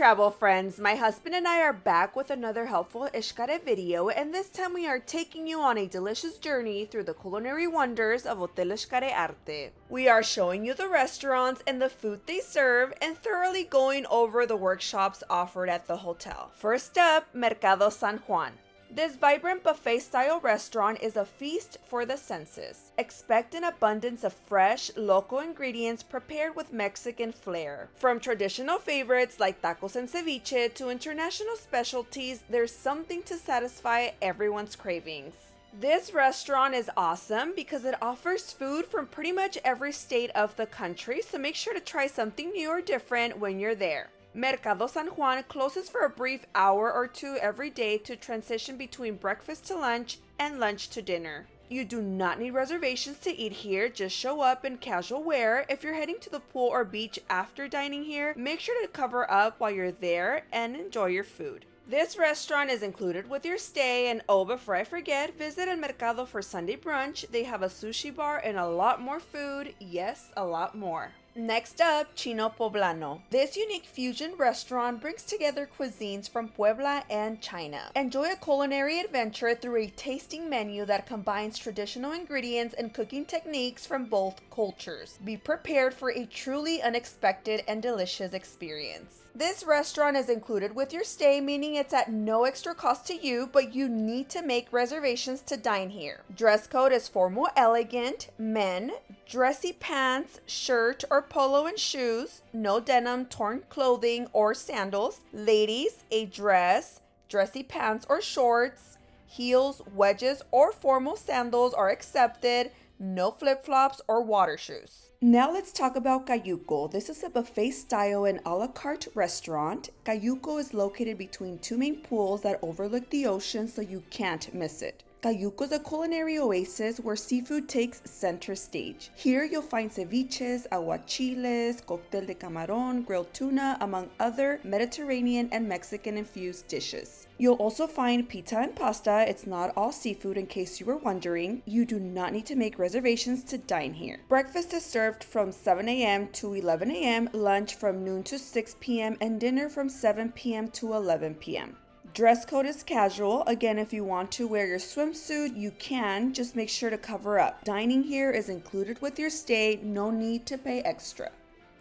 travel friends, my husband and I are back with another helpful Xcaret video, and this time we are taking you on a delicious journey through the culinary wonders of Hotel Xcaret Arte. We are showing you the restaurants and the food they serve and thoroughly going over the workshops offered at the hotel. First up, Mercado San Juan. This vibrant buffet-style restaurant is a feast for the senses. Expect an abundance of fresh, local ingredients prepared with Mexican flair. From traditional favorites like tacos and ceviche to international specialties, there's something to satisfy everyone's cravings. This restaurant is awesome because it offers food from pretty much every state of the country, so make sure to try something new or different when you're there. Mercado San Juan closes for a brief hour or two every day to transition between breakfast to lunch and lunch to dinner. You do not need reservations to eat here, just show up in casual wear. If you're heading to the pool or beach after dining here, make sure to cover up while you're there and enjoy your food. This restaurant is included with your stay, and oh, before I forget, visit El Mercado for Sunday brunch. They have a sushi bar and a lot more food. Yes, a lot more. Next up, Chino Poblano. This unique fusion restaurant brings together cuisines from Puebla and China. Enjoy a culinary adventure through a tasting menu that combines traditional ingredients and cooking techniques from both cultures. Be prepared for a truly unexpected and delicious experience. This restaurant is included with your stay, meaning it's at no extra cost to you, but you need to make reservations to dine here. Dress code is formal elegant, men, dressy pants, shirt or polo and shoes, no denim, torn clothing or sandals. Ladies, a dress, dressy pants or shorts, heels, wedges or formal sandals are accepted, no flip-flops or water shoes. Now let's talk about Cuco. This is a buffet-style and a la carte restaurant. Cuco is located between two main pools that overlook the ocean, so you can't miss it. Cuco is a culinary oasis where seafood takes center stage. Here you'll find ceviches, aguachiles, cóctel de camarón, grilled tuna, among other Mediterranean and Mexican-infused dishes. You'll also find pizza and pasta. It's not all seafood, in case you were wondering. You do not need to make reservations to dine here. Breakfast is served from 7 a.m. to 11 a.m., lunch from noon to 6 p.m., and dinner from 7 p.m. to 11 p.m. Dress code is casual. Again, if you want to wear your swimsuit, you can. Just make sure to cover up. Dining here is included with your stay. No need to pay extra.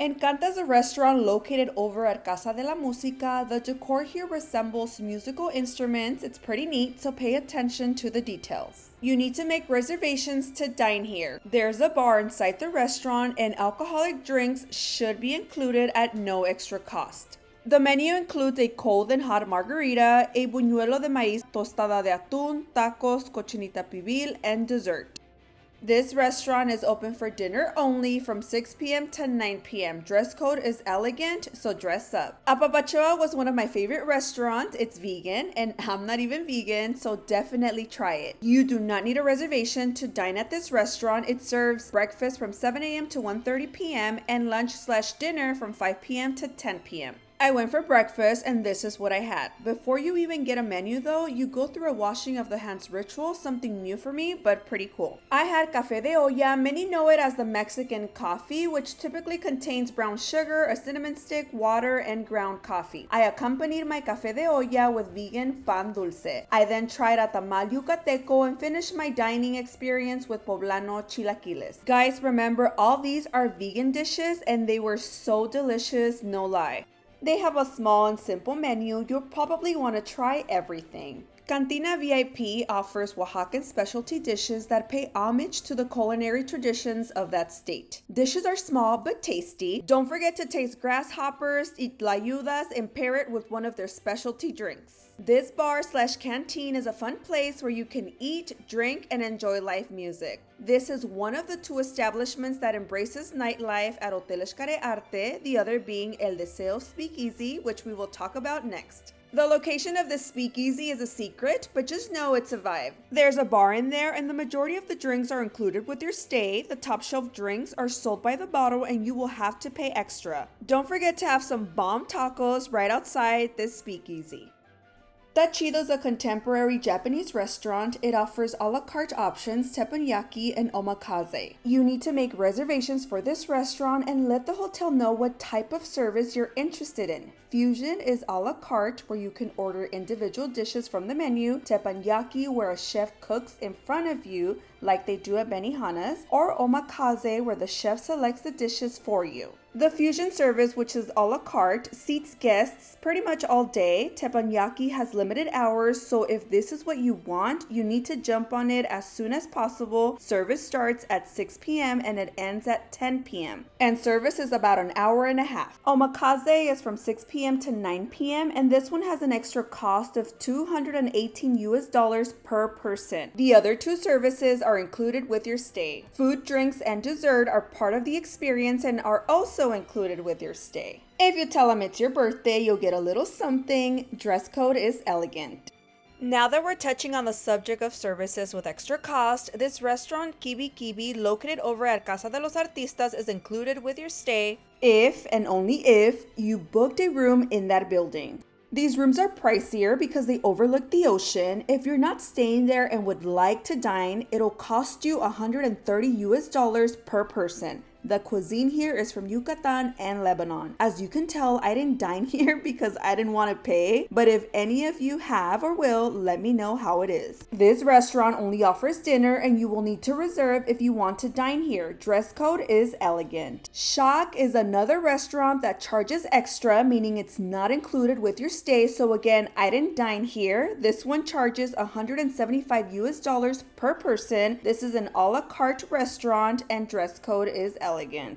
Encanta is a restaurant located over at Casa de la Música. The decor here resembles musical instruments. It's pretty neat, so pay attention to the details. You need to make reservations to dine here. There's a bar inside the restaurant, and alcoholic drinks should be included at no extra cost. The menu includes a cold and hot margarita, a buñuelo de maíz, tostada de atún, tacos, cochinita pibil, and dessert. This restaurant is open for dinner only from 6 p.m. to 9 p.m. Dress code is elegant, so dress up. APAB was one of my favorite restaurants. It's vegan, and I'm not even vegan, so definitely try it. You do not need a reservation to dine at this restaurant. It serves breakfast from 7 a.m. to 1:30 p.m. and lunch/dinner from 5 p.m. to 10 p.m. I went for breakfast, and this is what I had. Before you even get a menu though, you go through a washing of the hands ritual, something new for me, but pretty cool. I had café de olla. Many know it as the Mexican coffee, which typically contains brown sugar, a cinnamon stick, water, and ground coffee. I accompanied my café de olla with vegan pan dulce. I then tried a tamal yucateco and finished my dining experience with poblano chilaquiles. Guys, remember, all these are vegan dishes, and they were so delicious, no lie. They have a small and simple menu. You'll probably want to try everything. Cantina VIP offers Oaxacan specialty dishes that pay homage to the culinary traditions of that state. Dishes are small but tasty. Don't forget to taste grasshoppers, tlayudas, and pair it with one of their specialty drinks. This bar/canteen is a fun place where you can eat, drink, and enjoy live music. This is one of the two establishments that embraces nightlife at Hotel Xcaret Arte, the other being El Deseo Speakeasy, which we will talk about next. The location of this speakeasy is a secret, but just know it's a vibe. There's a bar in there, and the majority of the drinks are included with your stay. The top shelf drinks are sold by the bottle, and you will have to pay extra. Don't forget to have some bomb tacos right outside this speakeasy. Tachido is a contemporary Japanese restaurant. It offers a la carte options, teppanyaki, and omakase. You need to make reservations for this restaurant and let the hotel know what type of service you're interested in. Fusion is a la carte, where you can order individual dishes from the menu, teppanyaki, where a chef cooks in front of you like they do at Benihana's, or omakase, where the chef selects the dishes for you. The fusion service, which is a la carte, seats guests pretty much all day. Teppanyaki has limited hours, so if this is what you want, you need to jump on it as soon as possible. Service starts at 6 p.m. and it ends at 10 p.m. And service is about an hour and a half. Omakase is from 6 p.m. to 9 p.m. and this one has an extra cost of $218 per person. The other two services are included with your stay. Food, drinks, and dessert are part of the experience and are also included with your stay. If you tell them it's your birthday, you'll get a little something. Dress code is elegant. Now that we're touching on the subject of services with extra cost, this restaurant Kibi Kibi, located over at Casa de los Artistas, is included with your stay if and only if you booked a room in that building. These rooms are pricier because they overlook the ocean. If you're not staying there and would like to dine, it'll cost you $130 per person. The cuisine here is from Yucatan and Lebanon. As you can tell, I didn't dine here because I didn't want to pay, but if any of you have or will, let me know how it is. This restaurant only offers dinner and you will need to reserve if you want to dine here. Dress code is elegant. Shak is another restaurant that charges extra, meaning it's not included with your stay. So again, I didn't dine here. This one charges $175 per person. This is an a la carte restaurant and dress code is elegant.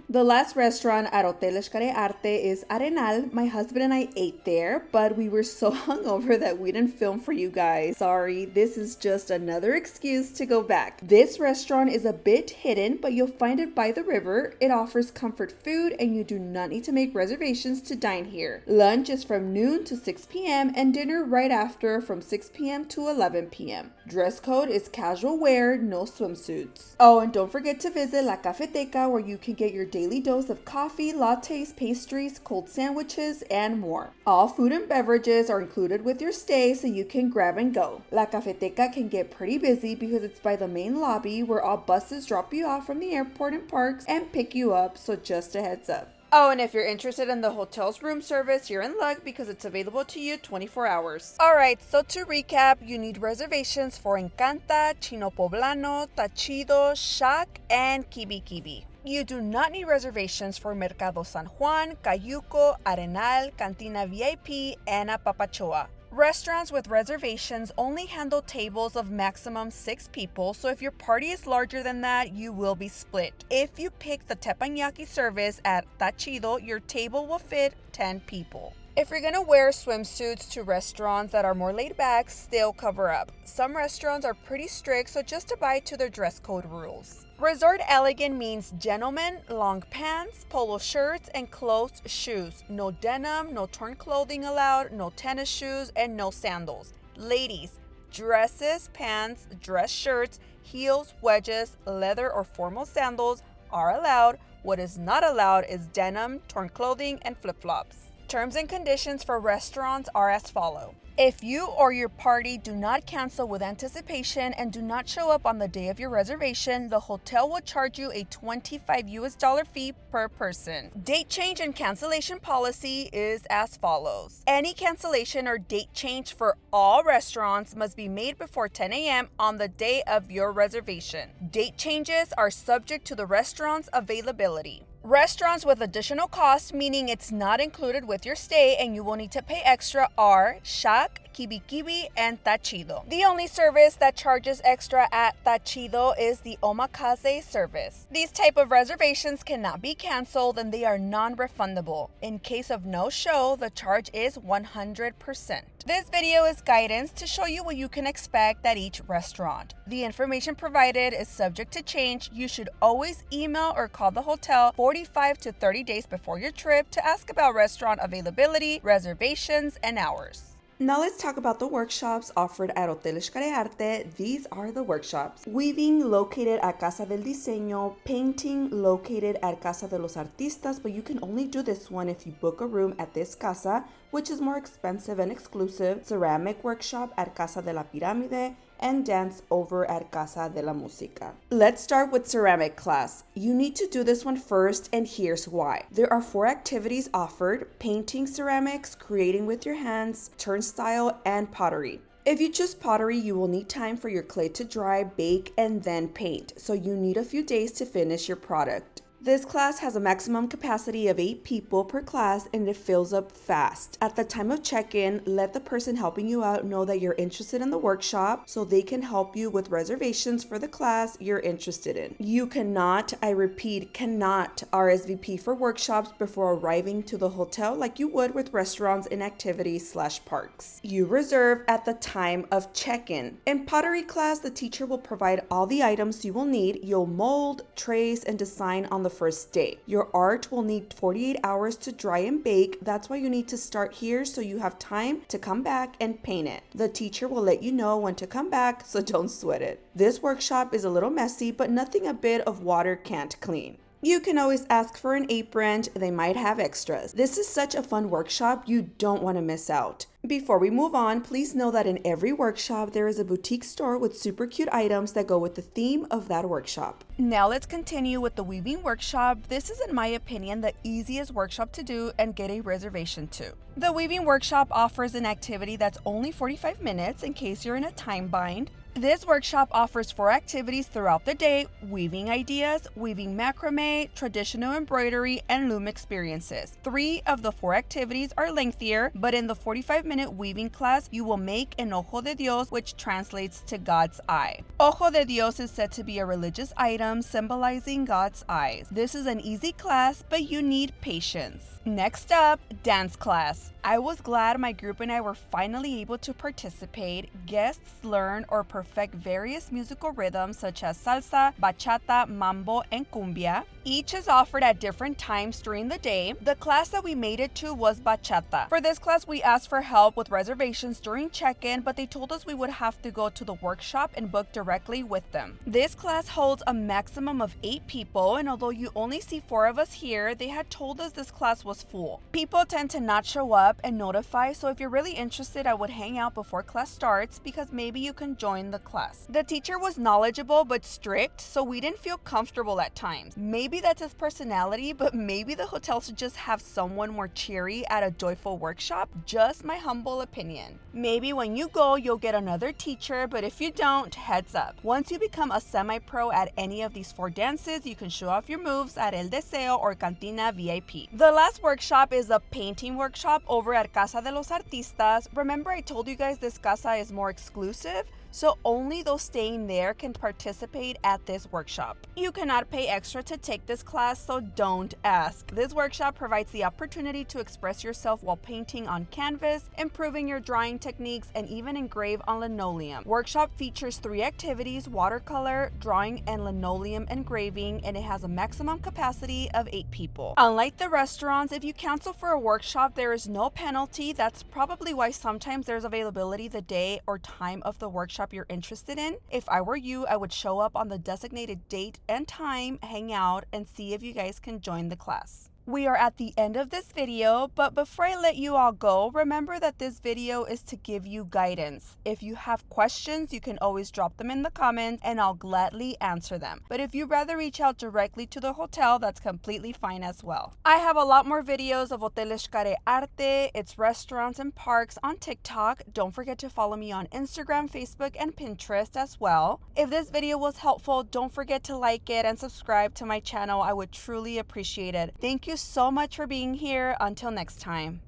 The last restaurant at Hotel Xcaret Arte is Arenal. My husband and I ate there, but we were so hungover that we didn't film for you guys. Sorry, this is just another excuse to go back. This restaurant is a bit hidden, but you'll find it by the river. It offers comfort food and you do not need to make reservations to dine here. Lunch is from noon to 6 p.m. and dinner right after from 6 p.m. to 11 p.m. Dress code is casual wear, no swimsuits. Oh, and don't forget to visit La Cafeteca, where you can get your daily dose of coffee, lattes, pastries, cold sandwiches, and more. All food and beverages are included with your stay, so you can grab and go. La Cafeteca can get pretty busy because it's by the main lobby, where all buses drop you off from the airport and parks and pick you up, so just a heads up. Oh, and if you're interested in the hotel's room service, you're in luck because it's available to you 24 hours. Alright, so to recap, you need reservations for Encanta, Chino Poblano, Tachido, Shak, and Kibi Kibi. You do not need reservations for Mercado San Juan, Cayuco, Arenal, Cantina VIP, and Apapachoa. Restaurants with reservations only handle tables of maximum 6 people, so if your party is larger than that, you will be split. If you pick the teppanyaki service at Tachido, your table will fit 10 people. If you're gonna wear swimsuits to restaurants that are more laid back, still cover up. Some restaurants are pretty strict, so just abide to their dress code rules. Resort elegant means gentlemen, long pants, polo shirts, and closed shoes. No denim, no torn clothing allowed, no tennis shoes, and no sandals. Ladies, dresses, pants, dress shirts, heels, wedges, leather or formal sandals are allowed. What is not allowed is denim, torn clothing, and flip-flops. Terms and conditions for restaurants are as follow. If you or your party do not cancel with anticipation and do not show up on the day of your reservation, the hotel will charge you a $25 fee per person. Date change and cancellation policy is as follows. Any cancellation or date change for all restaurants must be made before 10 a.m. on the day of your reservation. Date changes are subject to the restaurant's availability. Restaurants with additional costs, meaning it's not included with your stay and you will need to pay extra, are Shak, Kibi Kibi, and Tachido. The only service that charges extra at Tachido is the omakase service. These type of reservations cannot be canceled and they are non-refundable. In case of no show, the charge is 100%. This video is guidance to show you what you can expect at each restaurant. The information provided is subject to change. You should always email or call the hotel 45 to 30 days before your trip to ask about restaurant availability, reservations, and hours. Now let's talk about the workshops offered at Hotel Xcaret Arte. These are the workshops. Weaving located at Casa del Diseño, painting located at Casa de los Artistas, but you can only do this one if you book a room at this casa, which is more expensive and exclusive. Ceramic workshop at Casa de la Pirámide, and dance over at Casa de la Música. Let's start with ceramic class. You need to do this one first, and here's why. There are 4 activities offered: painting ceramics, creating with your hands, turnstile, and pottery. If you choose pottery, you will need time for your clay to dry, bake, and then paint, so you need a few days to finish your product. This class has a maximum capacity of 8 people per class, and it fills up fast. At the time of check-in, let the person helping you out know that you're interested in the workshop so they can help you with reservations for the class you're interested in. You cannot, I repeat, cannot RSVP for workshops before arriving to the hotel like you would with restaurants and activities/parks. You reserve at the time of check-in. In pottery class, the teacher will provide all the items you will need. You'll mold, trace, and design on the first day. Your art will need 48 hours to dry and bake. That's why you need to start here so you have time to come back and paint it. The teacher will let you know when to come back, so don't sweat it. This workshop is a little messy, but nothing a bit of water can't clean. You can always ask for an apron. They might have extras. This is such a fun workshop. You don't want to miss out. Before we move on, please know that in every workshop, there is a boutique store with super cute items that go with the theme of that workshop. Now let's continue with the weaving workshop. This is, in my opinion, the easiest workshop to do and get a reservation to. The weaving workshop offers an activity that's only 45 minutes in case you're in a time bind. This workshop offers 4 activities throughout the day: weaving ideas, weaving macrame, traditional embroidery, and loom experiences. 3 of the 4 activities are lengthier, but in the 45-minute weaving class, you will make an Ojo de Dios, which translates to God's eye. Ojo de Dios is said to be a religious item symbolizing God's eyes. This is an easy class, but you need patience. Next up, dance class. I was glad my group and I were finally able to participate. Guests learn or perfect various musical rhythms such as salsa, bachata, mambo, and cumbia. Each is offered at different times during the day. The class that we made it to was bachata. For this class, we asked for help with reservations during check-in, but they told us we would have to go to the workshop and book directly with them. This class holds a maximum of 8 people, and although you only see 4 of us here, they had told us this class was full. People tend to not show up and notify, so if you're really interested, I would hang out before class starts because maybe you can join the class. The teacher was knowledgeable but strict, so we didn't feel comfortable at times. Maybe that's his personality, but maybe the hotel should just have someone more cheery at a joyful workshop. Just my humble opinion. Maybe when you go, you'll get another teacher, but if you don't, heads up. Once you become a semi-pro at any of these 4 dances, you can show off your moves at El Deseo or Cantina VIP. The last workshop is a painting workshop over at Casa de los Artistas. Remember I told you guys this casa is more exclusive? So only those staying there can participate at this workshop. You cannot pay extra to take this class, so don't ask. This workshop provides the opportunity to express yourself while painting on canvas, improving your drawing techniques, and even engrave on linoleum. Workshop features 3 activities: watercolor, drawing, and linoleum engraving, and it has a maximum capacity of 8 people. Unlike the restaurants, if you cancel for a workshop, there is no penalty. That's probably why sometimes there's availability the day or time of the workshop you're interested in. If I were you, I would show up on the designated date and time, hang out, and see if you guys can join the class. We are at the end of this video, but before I let you all go, remember that this video is to give you guidance. If you have questions, you can always drop them in the comments and I'll gladly answer them. But if you'd rather reach out directly to the hotel, that's completely fine as well. I have a lot more videos of Hotel Xcaret Arte, its restaurants and parks on TikTok. Don't forget to follow me on Instagram, Facebook, and Pinterest as well. If this video was helpful, don't forget to like it and subscribe to my channel. I would truly appreciate it. Thank you so much for being here. Until next time.